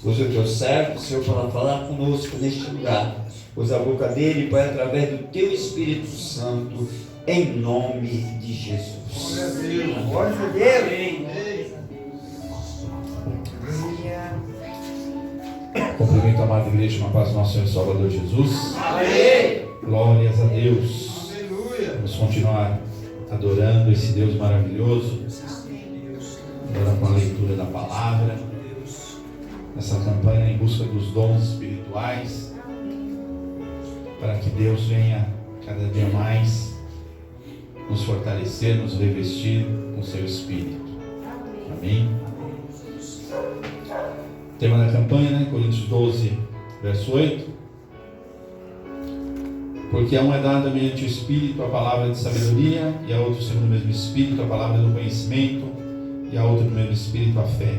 Usa o teu servo, Senhor, para falar conosco neste lugar. Usa a boca dele, Pai, através do teu Espírito Santo, em nome de Jesus. Glória a Deus. Glória a Deus. Cumprimento a amada igreja com a paz do nosso Senhor e Salvador Jesus. Amém. Glórias a Deus. Aleluia. Vamos continuar adorando esse Deus maravilhoso. Agora com a leitura da palavra. Nessa campanha em busca dos dons espirituais. Para que Deus venha cada dia mais nos fortalecer, nos revestir com seu Espírito. Amém? Tema da campanha, né? Coríntios 12, verso 8. Porque a um é dada mediante o Espírito a palavra de sabedoria, e a outro segundo o mesmo Espírito a palavra do conhecimento, e a outro no mesmo Espírito a fé.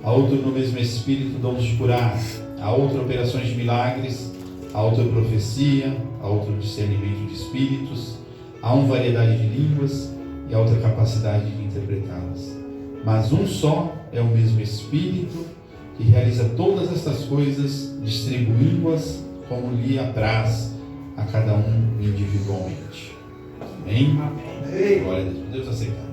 A outro no mesmo Espírito dons de curar, a outro operações de milagres, a outro profecia, a outro discernimento de espíritos, a um variedade de línguas, e a outra capacidade de interpretá-las. Mas um só é o mesmo Espírito, que realiza todas estas coisas, distribuindo-as como lhe apraz a cada um individualmente. Amém? Amém. Glória a Deus. Deus aceitar.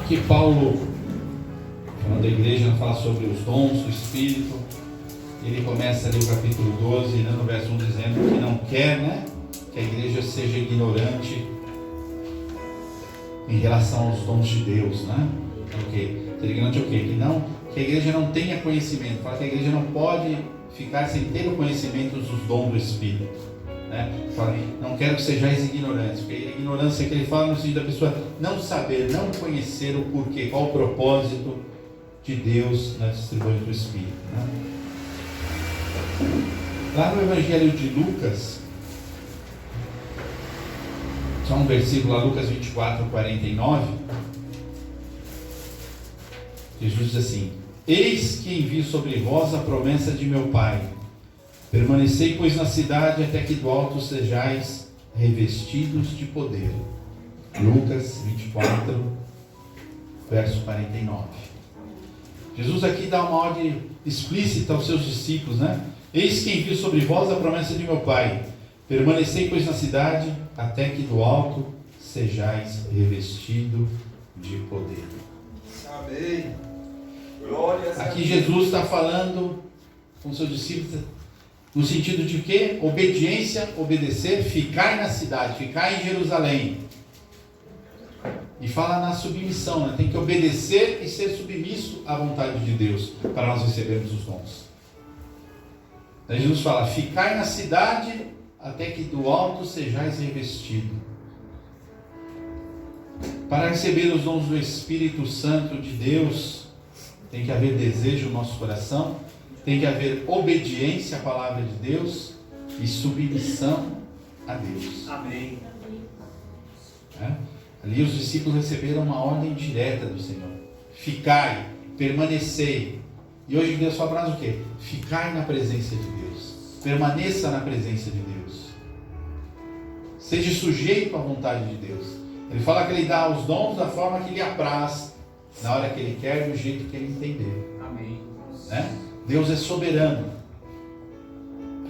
Aqui Paulo, falando da igreja, fala sobre os dons do Espírito. Ele começa ali o capítulo 12, no verso 1, dizendo que não quer, né, que a igreja seja ignorante em relação aos dons de Deus, né? O quê? Ser ignorante é o quê? Que a igreja não tenha conhecimento. Fala que a igreja não pode ficar sem ter o conhecimento dos dons do Espírito, né? Fala, não quero que sejais ignorantes, porque a ignorância que ele fala no sentido da pessoa não saber, não conhecer o porquê, qual o propósito de Deus na distribuição do Espírito, né? Lá no Evangelho de Lucas, só um versículo lá, Lucas 24, 49. Jesus diz assim: eis que envio sobre vós a promessa de meu Pai. Permanecei, pois, na cidade, até que do alto sejais revestidos de poder. Lucas 24, verso 49. Jesus aqui dá uma ordem explícita aos seus discípulos, né? Eis que envio sobre vós a promessa de meu Pai. Permanecei, pois, na cidade, até que do alto sejais revestido de poder. Amém. Aqui Jesus está falando com seus discípulos no sentido de quê? Obediência, obedecer, ficar na cidade, ficar em Jerusalém. E fala na submissão, né? Tem que obedecer e ser submisso à vontade de Deus para nós recebermos os dons. Daí Jesus fala: ficai na cidade até que do alto sejais revestido. Para receber os dons do Espírito Santo de Deus, tem que haver desejo no nosso coração, tem que haver obediência à palavra de Deus e submissão a Deus. Amém. Ali os discípulos receberam uma ordem direta do Senhor: ficai, permanecei. E hoje Deus fala para nós o quê? Ficai na presença de Deus, permaneça na presença de Deus, seja sujeito à vontade de Deus. Ele fala que Ele dá os dons da forma que lhe apraz, na hora que Ele quer, do jeito que Ele entender. Amém. Né? Deus é soberano.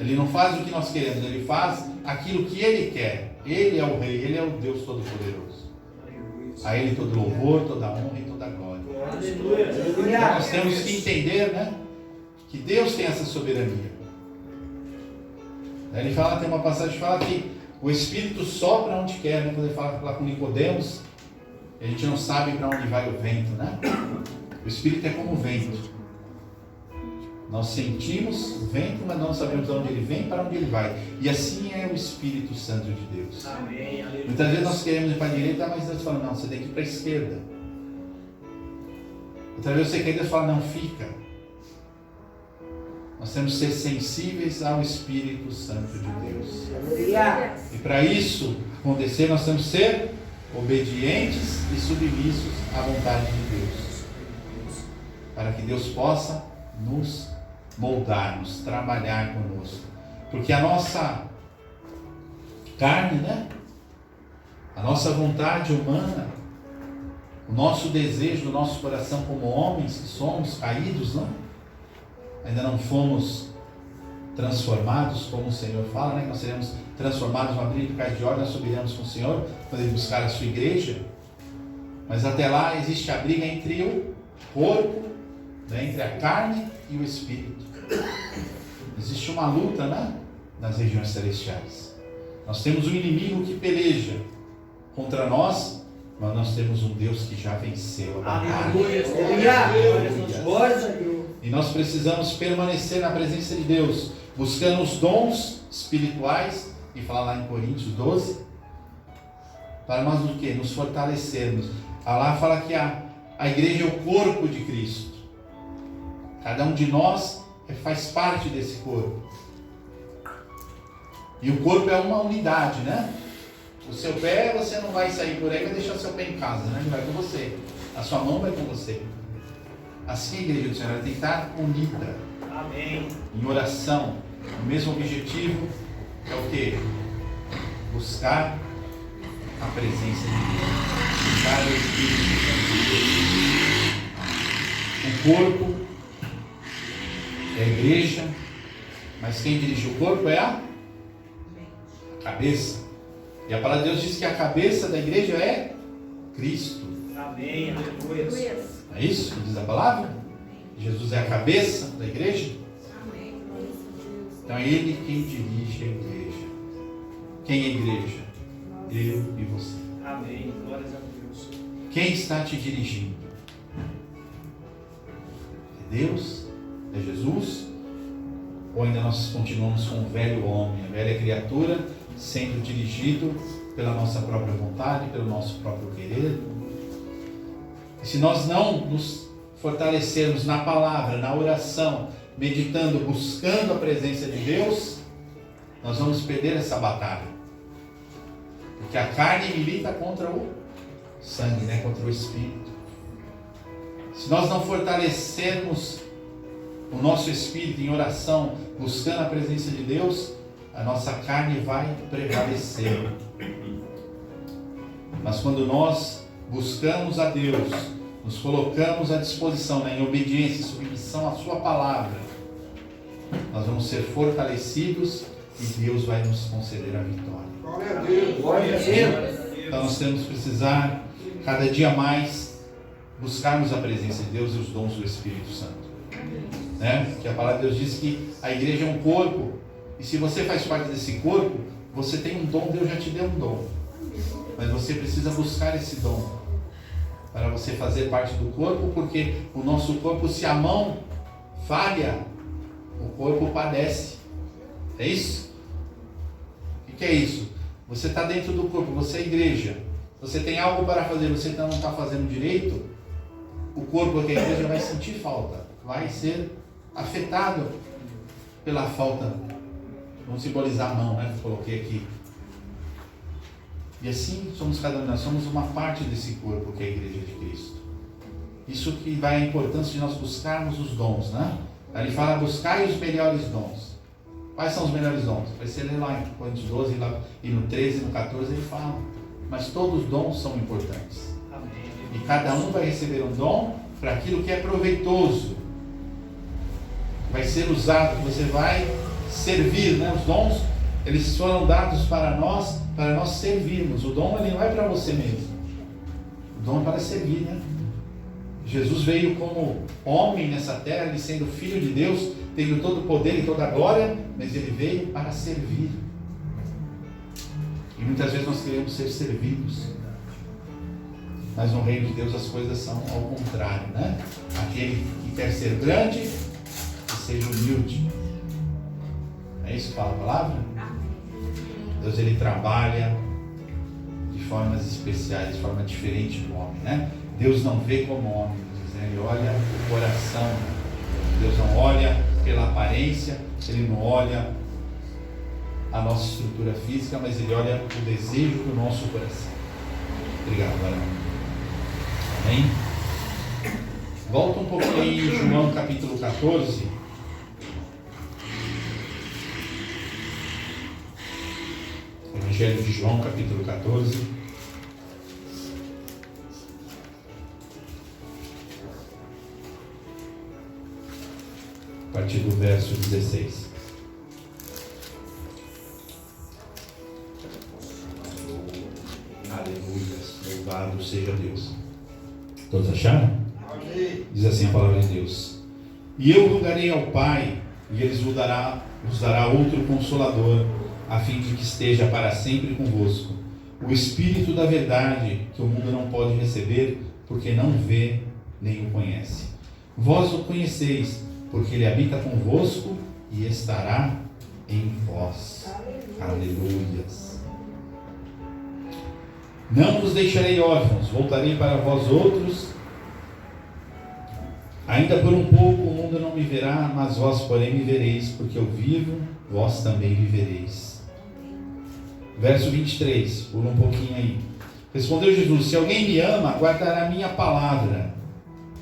Ele não faz o que nós queremos, Ele faz aquilo que Ele quer. Ele é o Rei, Ele é o Deus Todo-Poderoso. A Ele todo louvor, toda honra e toda glória. Então, nós temos que entender, né, que Deus tem essa soberania. Ele fala, tem uma passagem que fala que o Espírito sopra onde quer, né? Quando ele fala lá com Nicodemos, a gente não sabe para onde vai o vento, né? O Espírito é como o vento. Nós sentimos o vento, mas não sabemos de onde ele vem e para onde ele vai. E assim é o Espírito Santo de Deus. Amém. Muitas vezes nós queremos ir para a direita, mas Deus fala: não, você tem que ir para a esquerda. Outra vez você quer, Deus fala: não, fica. Nós temos que ser sensíveis ao Espírito Santo de Deus. E para isso acontecer, nós temos que ser obedientes e submissos à vontade de Deus. Para que Deus possa nos moldar, nos trabalhar conosco. Porque a nossa carne, né? A nossa vontade humana, o nosso desejo do nosso coração como homens que somos caídos, não? Ainda não fomos transformados, como o Senhor fala, né? Que nós seremos transformados no abrir e ficar de olhos, nós subiremos com o Senhor quando Ele buscar a sua igreja. Mas até lá existe a briga entre o corpo, né? Entre a carne e o espírito. Existe uma luta, né? Nas regiões celestiais. Nós temos um inimigo que peleja contra nós, mas nós temos um Deus que já venceu a batalha. E nós precisamos permanecer na presença de Deus, buscando os dons espirituais, e fala lá em Coríntios 12, para nós o quê? Nos fortalecermos. Lá fala que a igreja é o corpo de Cristo. Cada um de nós faz parte desse corpo. E o corpo é uma unidade, né? O seu pé, você não vai sair por aí e vai deixar o seu pé em casa, né? Ele vai com você. A sua mão vai com você. Assim a igreja do Senhor tem que estar unida. Amém. Em oração. O mesmo objetivo é o quê? Buscar a presença de Deus. Buscar o Espírito Santo. O corpo é a igreja, mas quem dirige o corpo é a cabeça. E a palavra de Deus diz que a cabeça da igreja é Cristo. Amém. Aleluia. É isso que diz a palavra? Jesus é a cabeça da igreja? Amém. Então é Ele quem dirige a igreja. Quem é a igreja? Eu e você. Amém. Glórias a Deus. Quem está te dirigindo? É Deus? É Jesus? Ou ainda nós continuamos com o velho homem, a velha criatura, sendo dirigido pela nossa própria vontade, pelo nosso próprio querer? E se nós não nos fortalecermos na palavra, na oração, meditando, buscando a presença de Deus, nós vamos perder essa batalha. Porque a carne milita contra o sangue, né? Contra o espírito. Se nós não fortalecermos o nosso espírito em oração, buscando a presença de Deus, a nossa carne vai prevalecer. Mas quando nós buscamos a Deus, nos colocamos à disposição, né, em obediência e submissão à sua palavra, nós vamos ser fortalecidos e Deus vai nos conceder a vitória. Glória a Deus. Glória a Deus. Então nós temos que precisar cada dia mais buscarmos a presença de Deus e os dons do Espírito Santo, né? Que a palavra de Deus diz que a igreja é um corpo, e se você faz parte desse corpo, você tem um dom, Deus já te deu um dom, mas você precisa buscar esse dom para você fazer parte do corpo, porque o nosso corpo, se a mão falha, o corpo padece. É isso? O que é isso? Você está dentro do corpo, você é igreja, você tem algo para fazer, você não está fazendo direito, o corpo que é a igreja vai sentir falta, vai ser afetado pela falta. Vamos simbolizar a mão, né? Que eu coloquei aqui. E assim somos cada um, nós somos uma parte desse corpo que é a igreja de Cristo. Isso que vai a importância de nós buscarmos os dons, né? Aí ele fala, buscai os melhores dons. Quais são os melhores dons? Vai ser ler lá em Coríntios 12 e no 13 e no 14 ele fala. Mas todos os dons são importantes. Amém. E cada um vai receber um dom para aquilo que é proveitoso. Vai ser usado, você vai servir, né? Os dons, eles foram dados para nós servirmos. O dom, ele não é para você mesmo. O dom é para servir, né? Jesus veio como homem nessa terra, ele sendo filho de Deus, tendo todo o poder e toda a glória, mas ele veio para servir. E muitas vezes nós queremos ser servidos. Mas no reino de Deus as coisas são ao contrário, né? Aquele que quer ser grande, que seja humilde. É isso que fala a palavra? Deus, ele trabalha de formas especiais, de forma diferente do homem, né? Deus não vê como homem, né? Ele olha o coração. Deus não olha pela aparência, ele não olha a nossa estrutura física, mas ele olha o desejo do nosso coração. Obrigado, Barão. Amém? Volta um pouquinho aí em João capítulo 14. Evangelho de João capítulo 14. a partir do verso 16. Aleluia, louvado seja Deus. Todos acharam? Amém. Diz assim a palavra de Deus: e eu rogarei ao Pai, e Ele vos dará outro Consolador, a fim de que esteja para sempre convosco, o Espírito da verdade, que o mundo não pode receber, porque não vê nem o conhece. Vós o conheceis, porque Ele habita convosco e estará em vós. Aleluias. Não vos deixarei órfãos, voltarei para vós outros. Ainda por um pouco o mundo não me verá, mas vós, porém, me vereis, porque eu vivo, vós também vivereis. Verso 23, pula um pouquinho aí. Respondeu Jesus: se alguém me ama, guardará a minha palavra,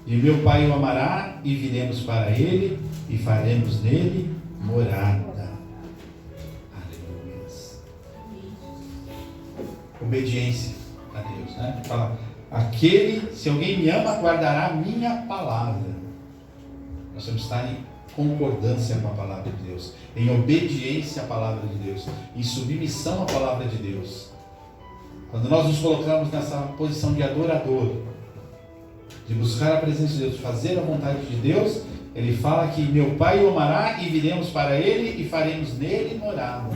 e meu Pai o amará, e viremos para ele, e faremos nele morada. Aleluia. Obediência a Deus, né? Fala: se alguém me ama, guardará a minha palavra. Nós temos que estar em concordância com a palavra de Deus, em obediência à palavra de Deus, em submissão à palavra de Deus. Quando nós nos colocamos nessa posição de adorador, de buscar a presença de Deus, de fazer a vontade de Deus, Ele fala que meu Pai o amará, e viremos para Ele, e faremos nele morada.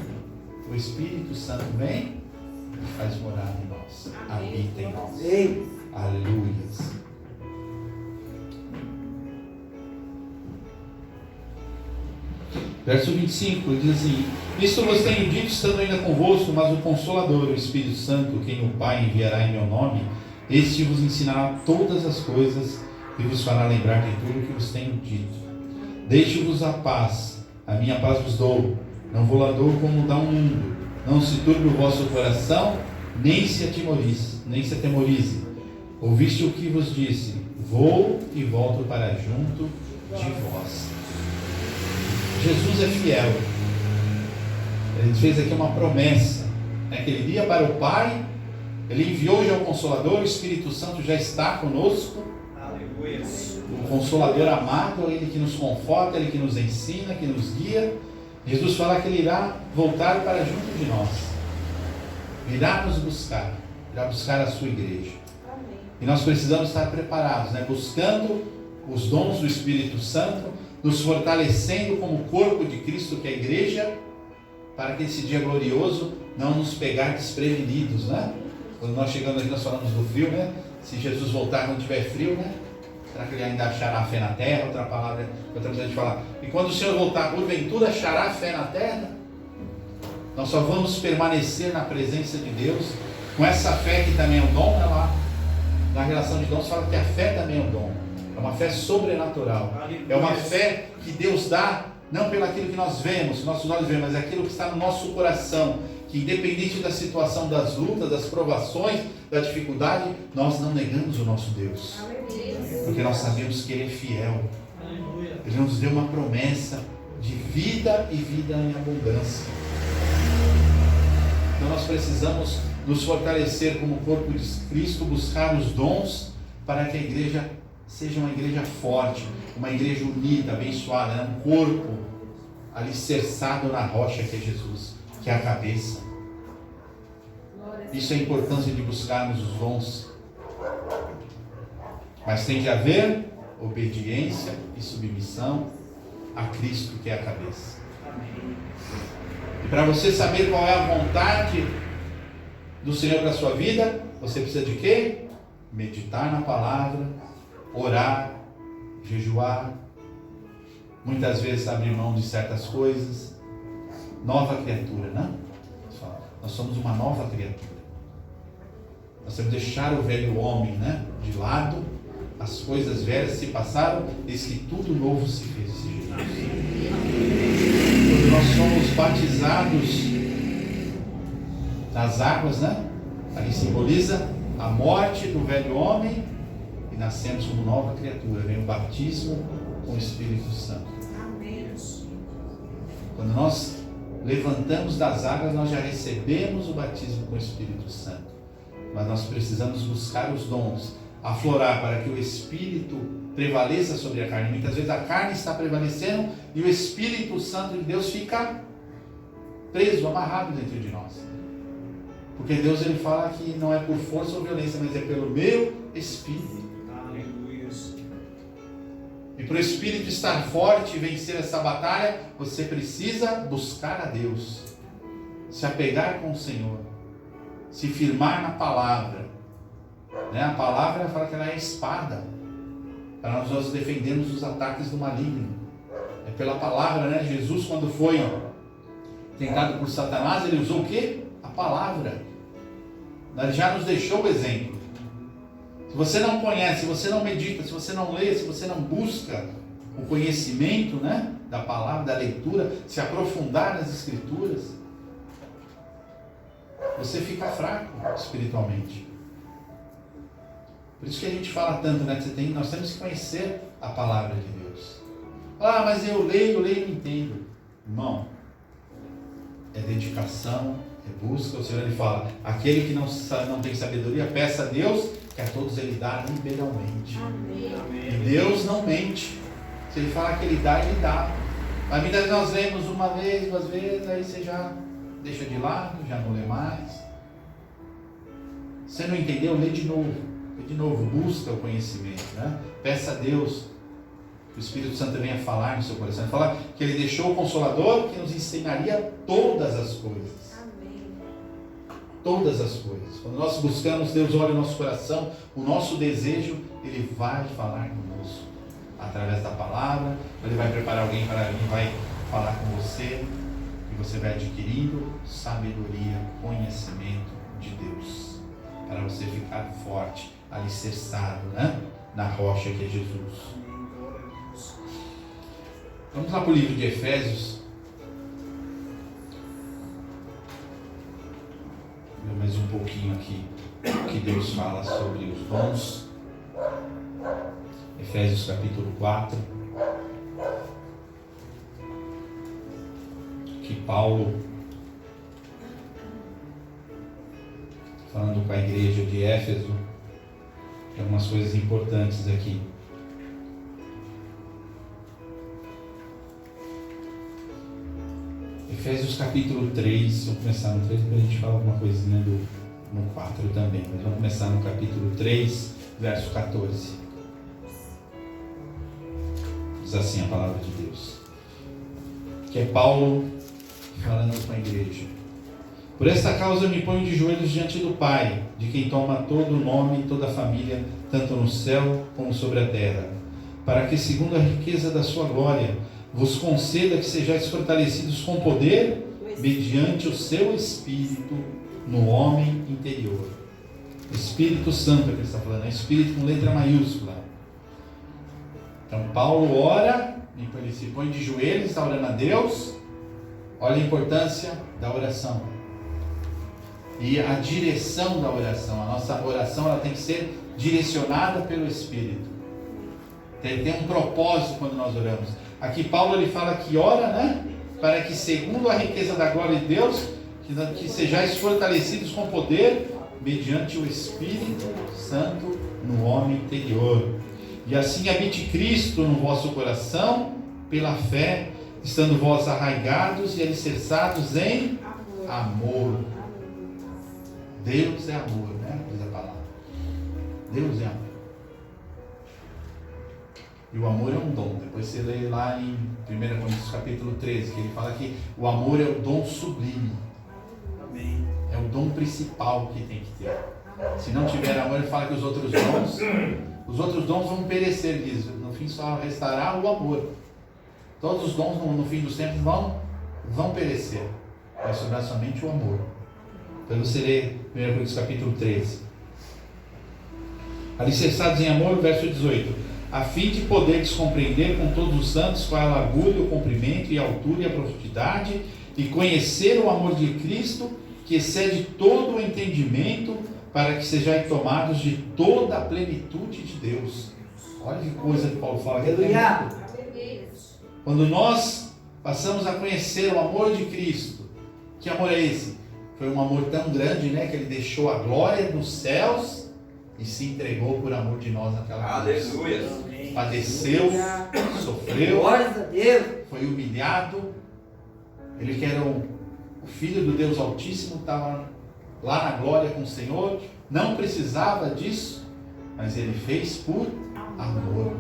O Espírito Santo vem e faz morada em nós, habita em nós. Aleluia. Verso 25, ele diz assim: isto vos tenho dito, estando ainda convosco, mas o Consolador, o Espírito Santo, quem o Pai enviará em meu nome, este vos ensinará todas as coisas e vos fará lembrar de tudo o que vos tenho dito. Deixe-vos a paz, a minha paz vos dou, não vou lá dou como dá o mundo. Não se turbe o vosso coração, nem se atemorize. Ouviste o que vos disse: vou e volto para junto de vós. Jesus é fiel. Ele fez aqui uma promessa, né, que Ele ia para o Pai, Ele enviou já o Consolador, o Espírito Santo já está conosco. Aleluia. O Consolador amado, Ele que nos conforta, Ele que nos ensina, que nos guia. Jesus fala que Ele irá voltar para junto de nós, virá nos buscar, irá buscar a sua igreja. Amém. E nós precisamos estar preparados, né? Buscando os dons do Espírito Santo, nos fortalecendo como corpo de Cristo, que é a igreja, para que esse dia glorioso não nos pegar desprevenidos, né? Quando nós chegamos aqui, nós falamos do frio, né? Se Jesus voltar quando tiver frio, né? Será que Ele ainda achará fé na terra? Outra palavra, outra coisa de falar. E quando o Senhor voltar, porventura achará fé na terra? Nós só vamos permanecer na presença de Deus com essa fé, que também é um dom. Lá na relação de dons fala que a fé também é um dom. É uma fé sobrenatural. É uma fé que Deus dá, não pelo aquilo que nós vemos, nossos olhos veem, mas aquilo que está no nosso coração, que independente da situação, das lutas, das provações, da dificuldade, nós não negamos o nosso Deus, porque nós sabemos que Ele é fiel. Ele nos deu uma promessa de vida e vida em abundância. Então nós precisamos nos fortalecer como corpo de Cristo, buscar os dons para que a igreja seja uma igreja forte, uma igreja unida, abençoada, né? Um corpo alicerçado na rocha que é Jesus, que é a cabeça. Isso é a importância de buscarmos os dons. Mas tem que haver obediência e submissão a Cristo, que é a cabeça. E para você saber qual é a vontade do Senhor para a sua vida, você precisa de quê? Meditar na palavra, orar, jejuar, muitas vezes abrir mão de certas coisas. Nova criatura, né? Nós somos uma nova criatura. Nós temos que deixar o velho homem, né, de lado. As coisas velhas se passaram, eis que tudo novo se fez. Quando nós somos batizados nas águas, né? Ali simboliza a morte do velho homem e nascemos como nova criatura. Vem o batismo com o Espírito Santo. Quando nós levantamos das águas, nós já recebemos o batismo com o Espírito Santo. Mas nós precisamos buscar os dons, aflorar, para que o Espírito prevaleça sobre a carne. Muitas vezes a carne está prevalecendo e o Espírito Santo de Deus fica preso, amarrado dentro de nós. Porque Deus, ele fala que não é por força ou violência, mas é pelo meu Espírito. Aleluia. E para o Espírito estar forte e vencer essa batalha, você precisa buscar a Deus, se apegar com o Senhor, se firmar na palavra. A palavra fala que ela é a espada, para nós nos defendermos dos ataques do maligno. É pela palavra, Jesus, quando foi tentado por Satanás, ele usou o quê? A palavra. Ele já nos deixou o exemplo. Se você não conhece, se você não medita, se você não lê, se você não busca o conhecimento, da palavra, da leitura, se aprofundar nas escrituras, você fica fraco espiritualmente. Por isso que a gente fala tanto, nós temos que conhecer a palavra de Deus. Mas eu leio e não entendo. Irmão, é dedicação, é busca. O Senhor, ele fala, aquele que não tem sabedoria, peça a Deus, que a todos ele dá liberalmente. Amém. E Deus não mente. Se ele falar que ele dá, ele dá. Mas muitas vezes nós lemos uma vez, duas vezes, aí você já deixa de lado, já não lê mais. Você não entendeu? Lê de novo. De novo, busca o conhecimento, Peça a Deus que o Espírito Santo venha falar no seu coração. Ele fala que ele deixou o Consolador que nos ensinaria todas as coisas. Amém. Todas as coisas. Quando nós buscamos, Deus olha o nosso coração, o nosso desejo, ele vai falar conosco através da palavra. Ele vai preparar alguém para vir, vai falar com você, e você vai adquirindo sabedoria, conhecimento de Deus, para você ficar forte, alicerçado, na rocha que é Jesus. Vamos lá para o livro de Efésios. Vou ver mais um pouquinho aqui que Deus fala sobre os dons. Efésios capítulo 4. Que Paulo, falando com a igreja de Éfeso, tem algumas coisas importantes aqui. Efésios capítulo 3, vou começar no 3, depois a gente fala alguma coisinha no 4 também, mas vamos começar no capítulo 3, verso 14. Diz assim a palavra de Deus, que é Paulo falando com a igreja. Por esta causa me ponho de joelhos diante do Pai, de quem toma todo o nome e toda a família, tanto no céu como sobre a terra, para que, segundo a riqueza da sua glória, vos conceda que sejais fortalecidos com poder, mediante o seu Espírito, no homem interior. Espírito Santo é que ele está falando, é Espírito com letra maiúscula. Então Paulo ora, ele se põe de joelhos, está orando a Deus. Olha a importância da oração e a direção da oração. A nossa oração, ela tem que ser direcionada pelo Espírito. Tem um propósito quando nós oramos. Aqui Paulo, ele fala que ora, para que, segundo a riqueza da glória de Deus, que sejais fortalecidos com poder, mediante o Espírito Santo no homem interior. E assim habite Cristo no vosso coração, pela fé, estando vós arraigados e alicerçados em amor. Deus é amor, diz a palavra. Deus é amor. E o amor é um dom. Depois você lê lá em 1 Coríntios capítulo 13, que ele fala que o amor é o dom sublime. Amém. É o dom principal que tem que ter. Se não tiver amor, ele fala que os outros dons vão perecer, diz. No fim só restará o amor. Todos os dons no fim dos tempos vão perecer. Vai sobrar somente o amor. Então você lê 1 Coríntios capítulo 13. Alicerçados em amor, verso 18. A fim de poderes compreender com todos os santos qual é a largura, o comprimento e a altura e a profundidade, e conhecer o amor de Cristo, que excede todo o entendimento, para que sejais tomados de toda a plenitude de Deus. Olha que coisa que Paulo fala. Aleluia. Quando nós passamos a conhecer o amor de Cristo, que amor é esse? Foi um amor tão grande, que ele deixou a glória dos céus, e se entregou por amor de nós naquela cruz. Aleluia. Padeceu, sofreu, Glórias a Deus. foi humilhado. Ele que era o Filho do Deus Altíssimo, estava lá na glória com o Senhor, não precisava disso, mas ele fez por amor.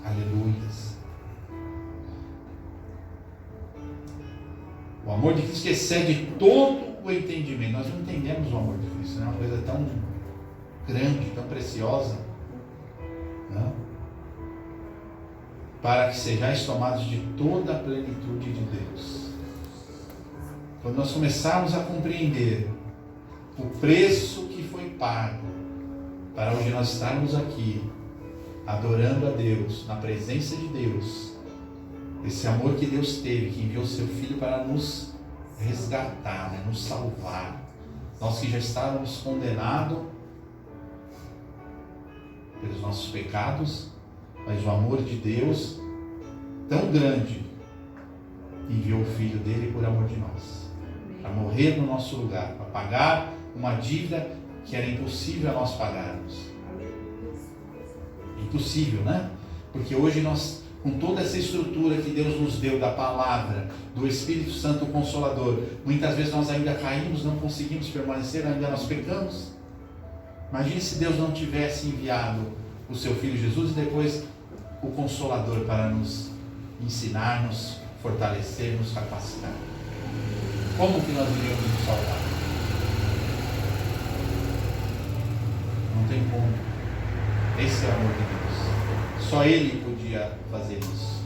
Aleluias. O amor de Cristo que excede todo o entendimento. Nós não entendemos o amor de Cristo, é uma coisa tão grande, tão preciosa, não? Para que sejais tomados de toda a plenitude de Deus. Quando nós começarmos a compreender o preço que foi pago para hoje nós estarmos aqui adorando a Deus, na presença de Deus, esse amor que Deus teve, que enviou seu Filho para nos resgatar, né, nos salvar, nós que já estávamos condenados pelos nossos pecados, mas o amor de Deus tão grande enviou o Filho dele por amor de nós, para morrer no nosso lugar, para pagar uma dívida que era impossível a nós pagarmos. Impossível, né? Porque hoje nós, com toda essa estrutura que Deus nos deu da palavra, do Espírito Santo Consolador, muitas vezes nós ainda caímos, não conseguimos permanecer, ainda nós pecamos. Imagine se Deus não tivesse enviado o seu Filho Jesus e depois o Consolador para nos ensinar, nos fortalecer, nos capacitar. Como que nós iríamos nos salvar? Não tem como. Esse é o amor de Deus. Só Ele podia fazer isso.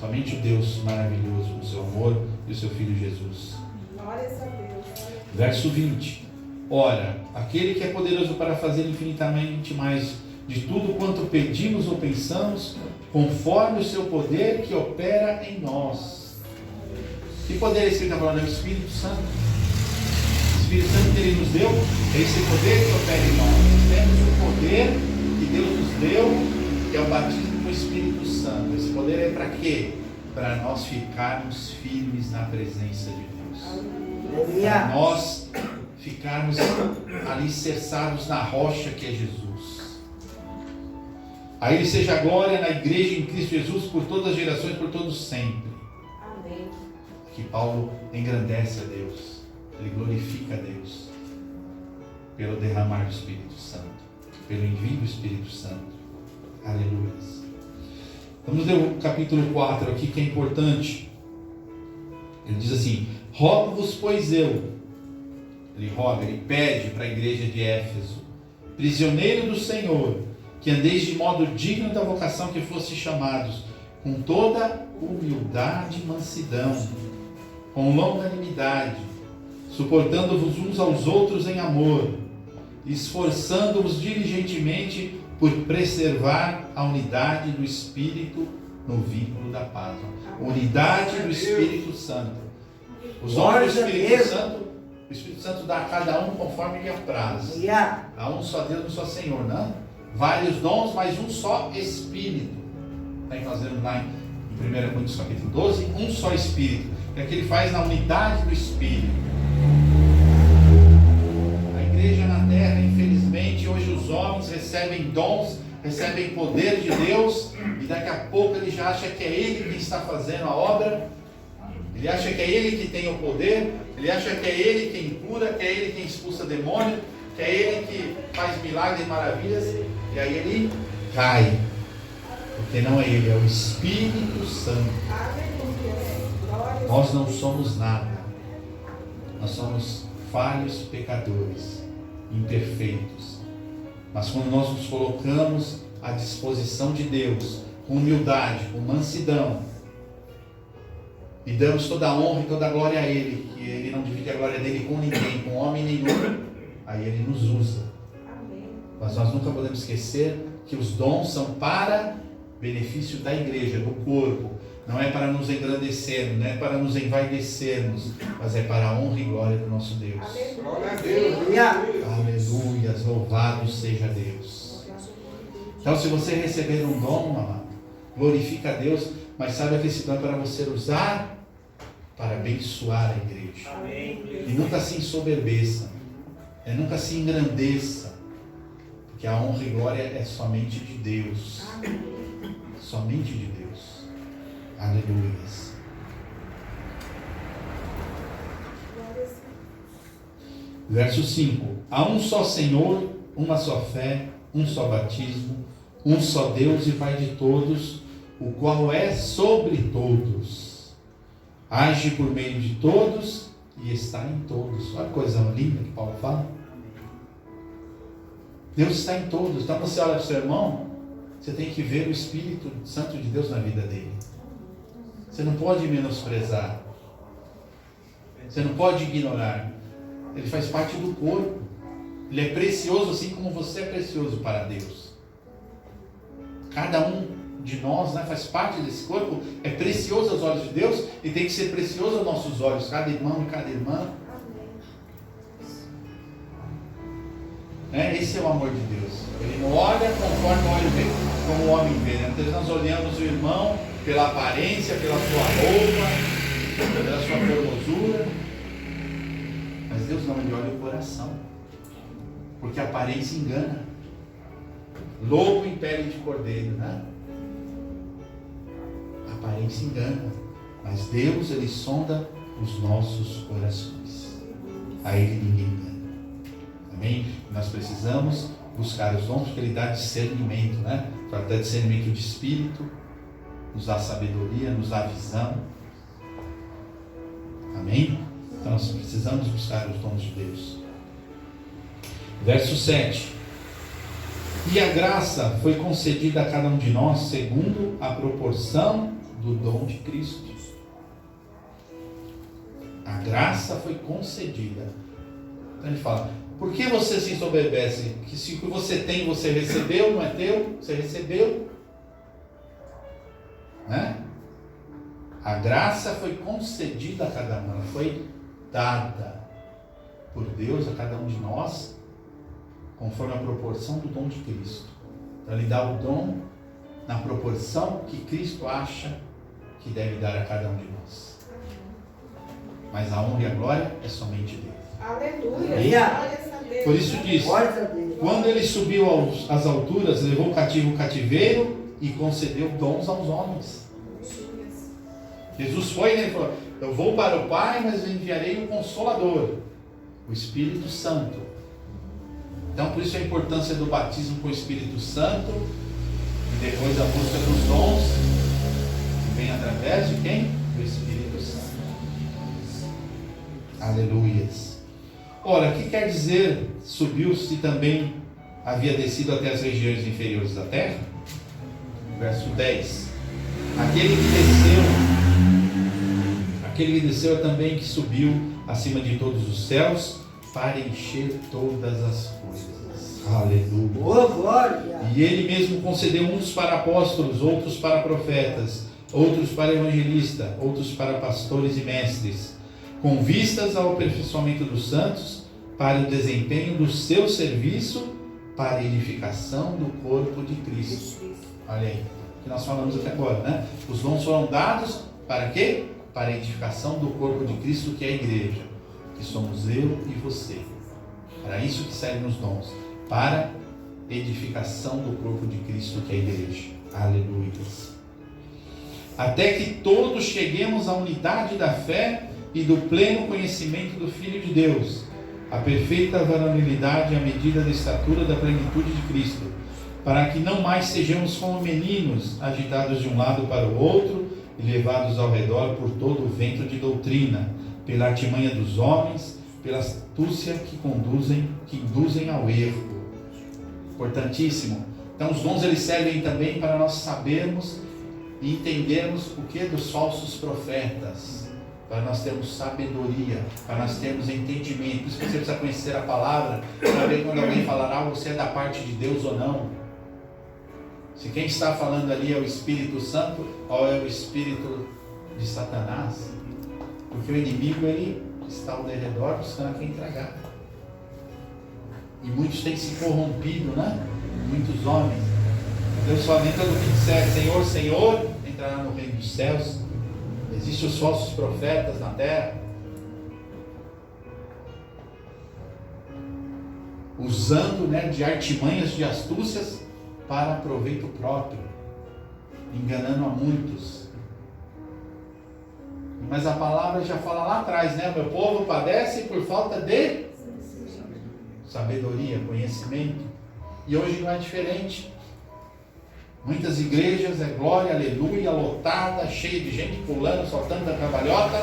Somente o Deus maravilhoso, com o seu amor e o seu Filho Jesus. Glórias a Deus. Verso 20. Ora, aquele que é poderoso para fazer infinitamente mais de tudo quanto pedimos ou pensamos, conforme o seu poder que opera em nós. Que poder é esse que está falando? É o Espírito Santo. O Espírito Santo que Ele nos deu é esse poder que opera em nós. Nós temos o poder que Deus nos deu, que é o batismo com o Espírito Santo. Esse poder é para quê? Para nós ficarmos firmes na presença de Deus. Para nós ficarmos alicerçados na rocha que é Jesus. A Ele seja a glória na igreja em Cristo Jesus por todas as gerações, por todos sempre. Amém. Que Paulo engrandece a Deus, ele glorifica a Deus pelo derramar do Espírito Santo, pelo envio do Espírito Santo. Aleluia. Vamos ler o capítulo 4 aqui, que é importante. Ele diz assim: rogo-vos, pois eu. Ele roga, ele pede para a igreja de Éfeso, prisioneiro do Senhor, que andeis de modo digno da vocação que foste chamados, com toda humildade e mansidão, com longanimidade, suportando-vos uns aos outros em amor, esforçando-vos diligentemente por preservar a unidade do Espírito no vínculo da paz. Unidade do Espírito Santo. Os dons do Espírito Santo, o Espírito Santo dá a cada um conforme lhe apraz. Há um só Deus, um só Senhor, não? Vários dons, mas um só Espírito. Nós vemos lá em 1 Coríntios capítulo 12, um só Espírito. É que ele faz na unidade do Espírito. A igreja na terra, infelizmente, hoje os homens recebem dons, recebem poder de Deus, e daqui a pouco ele já acha que é ele que está fazendo a obra, ele acha que é ele que tem o poder, ele acha que é ele quem cura, que é ele quem expulsa demônio, que é ele que faz milagres e maravilhas, e aí ele cai, porque não é ele, é o Espírito Santo. Nós não somos nada, nós somos falhos pecadores, imperfeitos, mas quando nós nos colocamos à disposição de Deus, com humildade, com mansidão, e damos toda a honra e toda a glória a Ele, que Ele não divide a glória dele com ninguém, com homem nenhum, aí Ele nos usa. Mas nós nunca podemos esquecer que os dons são para benefício da igreja, do corpo. Não é para nos engrandecermos, não é para nos envaidecermos, mas é para a honra e glória do nosso Deus. Glória a Deus. Aleluia, louvado seja Deus. Então, se você receber um dom, amado, glorifica a Deus, mas saiba que esse dom é para você usar para abençoar a igreja. Amém. E nunca se ensoberbeça. Nunca se engrandeça, porque a honra e glória é somente de Deus. Somente de Deus. Aleluia. Verso 5: há um só Senhor, uma só fé, um só batismo, um só Deus e Pai de todos, o qual é sobre todos, age por meio de todos e está em todos. Olha que coisa linda que Paulo fala. Deus está em todos. Então você olha para o seu irmão, você tem que ver o Espírito Santo de Deus na vida dele. Você não pode menosprezar, você não pode ignorar. Ele faz parte do corpo. Ele é precioso assim como você é precioso para Deus. Cada um de nós, né, faz parte desse corpo, é precioso aos olhos de Deus e tem que ser precioso aos nossos olhos, cada irmão e cada irmã. Esse é o amor de Deus. Ele não olha conforme o olho vê, como o homem vê. Então nós olhamos o irmão pela aparência, pela sua roupa, pela sua formosura. Mas Deus não, Ele olha o coração. Porque a aparência engana. Lobo em pele de cordeiro, né? A aparência engana. Mas Deus, Ele sonda os nossos corações. A Ele ninguém engana. Amém? Nós precisamos buscar os dons, porque Ele dá discernimento, né? Para dar discernimento de espírito, nos dá sabedoria, nos dá visão. Amém? Então nós precisamos buscar os dons de Deus. Verso 7: e a graça foi concedida a cada um de nós segundo a proporção do dom de Cristo. A graça foi concedida. Então ele fala: por que você se ensoberbece? Que se o que você tem, você recebeu, não é teu? Você recebeu, né? A graça foi concedida a cada um, ela foi dada por Deus a cada um de nós, conforme a proporção do dom de Cristo. Então Ele dá o dom na proporção que Cristo acha que deve dar a cada um de nós. Mas a honra e a glória é somente dele. Aleluia. Por isso diz: quando Ele subiu às alturas, levou o cativo o cativeiro e concedeu dons aos homens. Jesus foi, né? Ele falou: eu vou para o Pai, mas eu enviarei o Consolador, o Espírito Santo. Então, por isso a importância do batismo com o Espírito Santo, e depois a busca dos dons, que vem através de quem? Do Espírito Santo. Aleluias. Ora, o que quer dizer subiu se também havia descido até as regiões inferiores da terra? Verso 10. Aquele que desceu é também que subiu acima de todos os céus para encher todas as coisas. Aleluia. Boa glória. E Ele mesmo concedeu uns para apóstolos, outros para profetas, outros para evangelistas, outros para pastores e mestres, com vistas ao aperfeiçoamento dos santos, para o desempenho do seu serviço, para a edificação do corpo de Cristo. Olha aí, o que nós falamos até agora, né? Os dons foram dados para quê? Para a edificação do corpo de Cristo, que é a igreja, que somos eu e você. Para isso que servem os dons, para edificação do corpo de Cristo, que é a igreja. Aleluia. Até que todos cheguemos à unidade da fé e do pleno conhecimento do Filho de Deus, a perfeita varonilidade à medida da estatura da plenitude de Cristo, para que não mais sejamos como meninos, agitados de um lado para o outro e levados ao redor por todo o vento de doutrina, pela artimanha dos homens, pela astúcia que induzem ao erro. Importantíssimo. Então os dons eles servem também para nós sabermos e entendermos o que dos falsos profetas, para nós termos sabedoria, para nós termos entendimento. Por isso que você precisa conhecer a palavra, para ver quando alguém falar, você é da parte de Deus ou não. Se quem está falando ali é o Espírito Santo ou é o Espírito de Satanás, porque o inimigo ele está ao derredor buscando quem tragar. E muitos têm se corrompido, né? Muitos homens. Deus fala: nem todo que disser Senhor, Senhor, entrará no reino dos céus. Existem os falsos profetas na terra. usando, né, de artimanhas, de astúcias para proveito próprio, enganando a muitos. Mas a palavra já fala lá atrás, né? Meu povo padece por falta de sabedoria, conhecimento. E hoje não é diferente. Muitas igrejas é glória, aleluia, lotada, cheia de gente pulando, soltando da cambalhota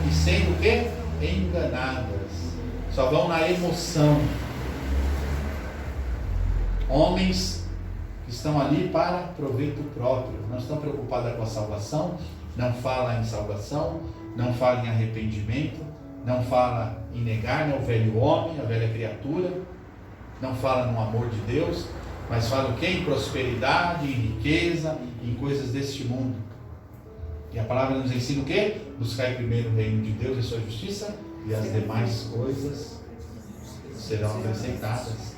e sendo o quê? Enganadas. Só vão na emoção. Homens que estão ali para proveito próprio, não estão preocupados com a salvação, não fala em salvação, não fala em arrependimento, não fala em negar, né, o velho homem, a velha criatura, não fala no amor de Deus, mas fala o quê? Em prosperidade, em riqueza, em coisas deste mundo. E a palavra nos ensina o quê? Buscar primeiro o reino de Deus e sua justiça, e as demais coisas serão acrescentadas.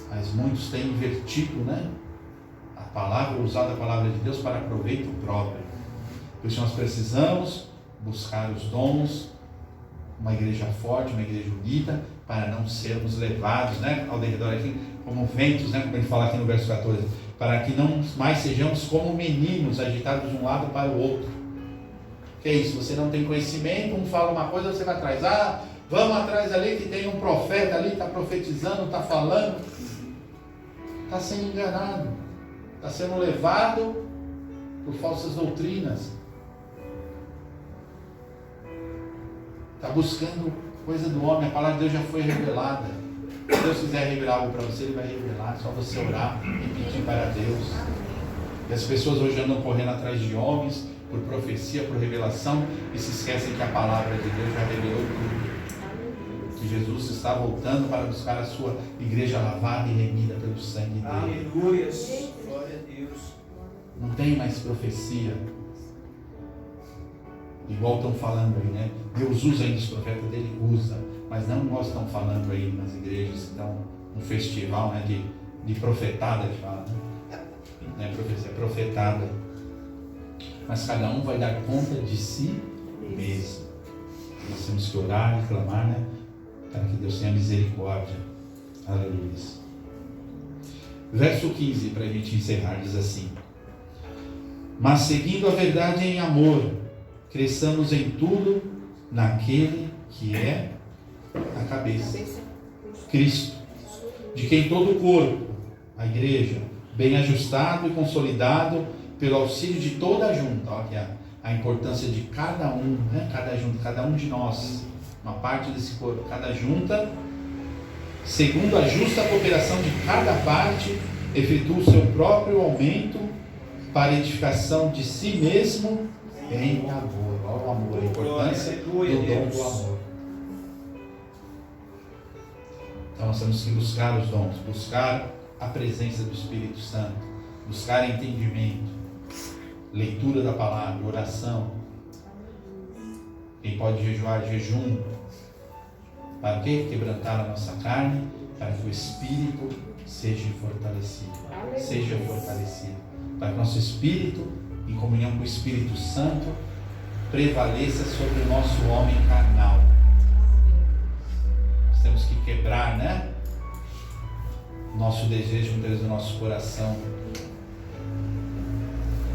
Mas muitos têm invertido, né? Usado a palavra de Deus para proveito próprio. Por isso nós precisamos buscar os dons, uma igreja forte, uma igreja unida, para não sermos levados, né, ao derredor aqui, como ventos, né, como ele fala aqui no verso 14, para que não mais sejamos como meninos, agitados de um lado para o outro. Que é isso? Você não tem conhecimento, um fala uma coisa, você vai atrás. Ah, vamos atrás ali que tem um profeta ali, está profetizando, está falando. Está sendo enganado, está sendo levado por falsas doutrinas, está buscando coisa do homem. A palavra de Deus já foi revelada. Se Deus quiser revelar algo para você, Ele vai revelar. É só você orar e pedir para Deus. E as pessoas hoje andam correndo atrás de homens por profecia, por revelação, e se esquecem que a palavra de Deus já revelou tudo. Que Jesus está voltando para buscar a sua igreja lavada e remida pelo sangue dele. Aleluia. Glória a Deus. Não tem mais profecia. Igual estão falando aí, né? Deus usa ainda os profetas dele, usa. Mas não nós estamos falando aí nas igrejas, então, um festival, né, de profetada, que fala, né? Não é profecia, é profetada. Mas cada um vai dar conta de si mesmo. Nós temos que orar e clamar, né? Para que Deus tenha misericórdia. Aleluia. Verso 15, para a gente encerrar, diz assim: mas seguindo a verdade em amor, cresçamos em tudo naquele que é a cabeça, Cristo, de quem todo o corpo, a igreja, bem ajustado e consolidado pelo auxílio de toda a junta. Olha aqui a importância de cada um, né? Cada junta, cada um de nós, uma parte desse corpo, cada junta, segundo a justa cooperação de cada parte, efetua o seu próprio aumento para a edificação de si mesmo em amor. Olha o amor, a importância do dom do amor. Então nós temos que buscar os dons, buscar a presença do Espírito Santo, buscar entendimento, leitura da palavra, oração. Quem pode jejuar, jejum. Para quê? Quebrantar a nossa carne, para que o Espírito seja fortalecido. Seja fortalecido. Para que nosso Espírito, em comunhão com o Espírito Santo, prevaleça sobre o nosso homem carnal. Nós temos que quebrar, né? Nosso desejo, muitas vezes, do nosso coração.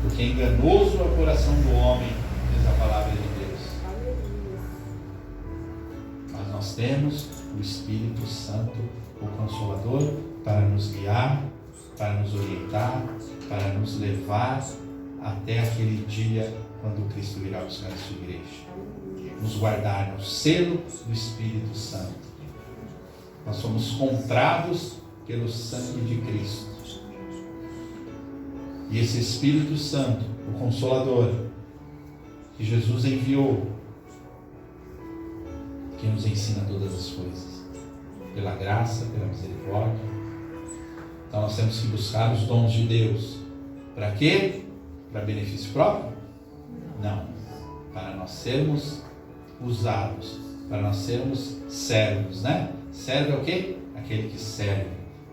Porque enganoso é o coração do homem, diz a palavra de Deus. Mas nós temos o Espírito Santo, o Consolador, para nos guiar, para nos orientar, para nos levar até aquele dia quando Cristo virá buscar a sua igreja. Nos guardar no selo do Espírito Santo. Nós somos comprados pelo sangue de Cristo. E esse Espírito Santo, o Consolador, que Jesus enviou, que nos ensina todas as coisas, pela graça, pela misericórdia. Então nós temos que buscar os dons de Deus. Para quê? Para benefício próprio? Não. Para nós sermos usados, para nós sermos servos, né? Servo é o quê? Aquele que serve.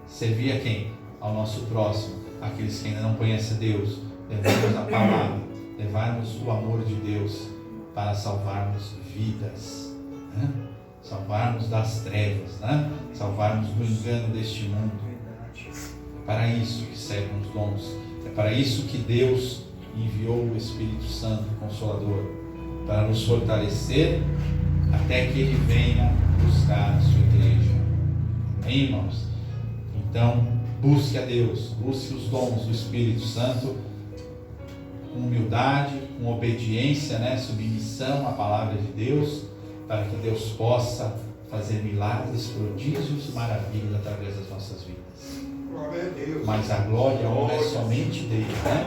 Servir a quem? Ao nosso próximo, aqueles que ainda não conhecem Deus. Levarmos a palavra, levarmos o amor de Deus para salvarmos vidas, né? salvar-nos das trevas, né? Salvar-nos do engano deste mundo. É para isso que servem os dons. É para isso que Deus enviou o Espírito Santo Consolador, para nos fortalecer até que Ele venha buscar a sua igreja. Amém, irmãos? Então, busque a Deus, busque os dons do Espírito Santo com humildade, com obediência, né? Submissão à palavra de Deus, para que Deus possa fazer milagres, prodígios e maravilhas através das nossas vidas. Glória a Deus. Mas a glória e a honra é somente dele, né?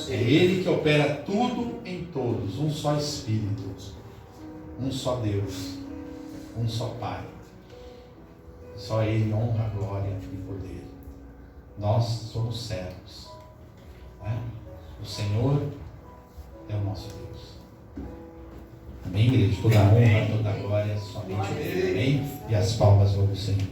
É Ele que opera tudo em todos, um só Espírito, um só Deus, um só Pai. Só Ele honra, glória e poder. Nós somos servos, né? O Senhor é o nosso Deus. Amém, igreja? Toda a honra, toda a glória, somente Ele. Amém? E as palmas vão ao Senhor.